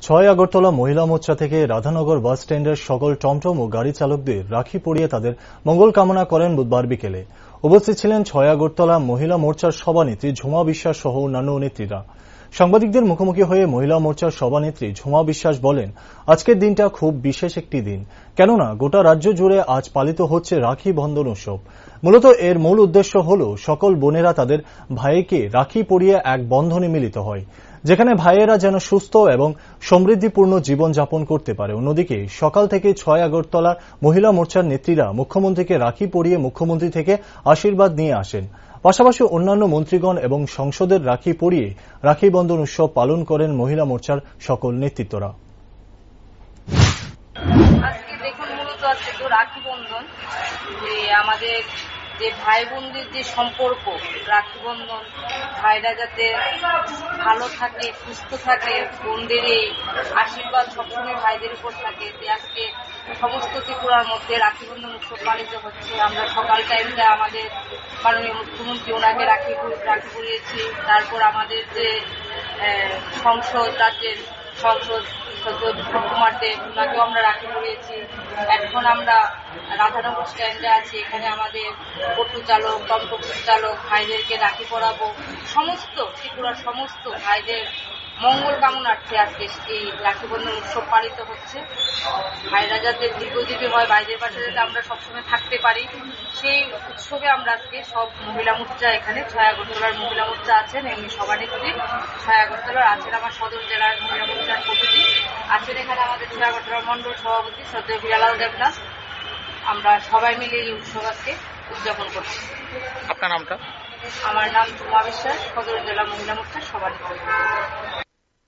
ছয় আগরতলা মহিলা মোর্চা থেকে রাধানগর বাস স্ট্যান্ডের সকল টমটম ও গাড়ি চালকদের রাখি পরিয়ে তাদের মঙ্গল কামনা করেন বুধবার বিকেলে। উপস্থিত ছিলেন ছয় আগরতলা মহিলা মোর্চার সভানেত্রী ঝুমা বিশ্বাস সহ অন্যান্য নেত্রীরা। সাংবাদিকদের মুখোমুখি হয়ে মহিলা মোর্চার সভানেত্রী ঝুমা বিশ্বাস বলেন, আজকের দিনটা খুব বিশেষ একটি দিন, কেননা গোটা রাজ্য জুড়ে আজ পালিত হচ্ছে রাখি বন্ধন উৎসব। মূলত এর মূল উদ্দেশ্য হল সকল বোনেরা তাদের ভাইকে রাখি পরিয়ে এক বন্ধনে মিলিত হয়, যেখানে ভাইয়েরা যেন সুস্থ এবং সমৃদ্ধিপূর্ণ জীবন যাপন করতে পারে। অন্যদিকে সকাল থেকে ছয় আগরতলা মহিলা মোর্চার নেত্রীরা মুখ্যমন্ত্রীকে রাখি পরিয়ে মুখ্যমন্ত্রী থেকে আশীর্বাদ নিয়ে আসেন। পাশাপাশি অন্যান্য মন্ত্রীগণ এবং সংসদের রাখি পরিয়ে রাখি বন্ধন উৎসব পালন করেন মহিলা মোর্চার সকল নেতৃত্বরা। আজকে দেখুন, মূলত আজকে তো রাখি বন্ধন, যে আমাদের যে ভাই বোনদের যে সম্পর্ক, রাখি বন্ধন, ভাইরা যাতে ভালো থাকে, সুস্থ থাকে, বোনদের এই আশীর্বাদ সবসময় ভাইদের উপর থাকে। যে আজকে সমস্ত ত্রিপুরার মধ্যে রাখি বন্ধন উৎসব পালিত হচ্ছে। আমরা সকাল টাইমটা আমাদের মাননীয় মুখ্যমন্ত্রী ওনাকে রাখি পরিয়েছি। তারপর আমাদের যে সংসদ, রাজ্যের সংসদ কুমার দেব, ওনাকেও আমরা রাখি পরিয়েছি। এখন আমরা রাধানগর স্ট্যান্ডে আছি, এখানে আমাদের অটো চালক, টমটম চালক ভাইদেরকে রাখি পরাবো। সমস্ত ত্রিপুরার সমস্ত ভাইদের মঙ্গল কামনার্থে আজকে এই রাখি বন্ধন উৎসব পালিত হচ্ছে। ভাইরা যাতে দীর্ঘজীবী হয়, ভাইদের পাশে যাতে আমরা সবসময় থাকতে পারি, সেই উৎসবে আমরা আজকে সব মহিলা মোর্চা, এখানে ছয় আগরতলার মহিলা মোর্চা আছেন, এমনি সভানেত্রী ছয় আগরতলার আছেন, আমার সদর জেলার মহিলা মোর্চার কমিটি আছেন, এখানে আমাদের ছয় আগরতলার মন্ডল সভাপতি শ্রদ্ধেয় হিরালাল দেবনাথ। আমরা সবাই মিলে এই উৎসব আজকে উদযাপন করছি। আপনার নামটা? আমার নাম ঝুমা বিশ্বাস, সদর জেলা মহিলা মোর্চার সভানেত্রী।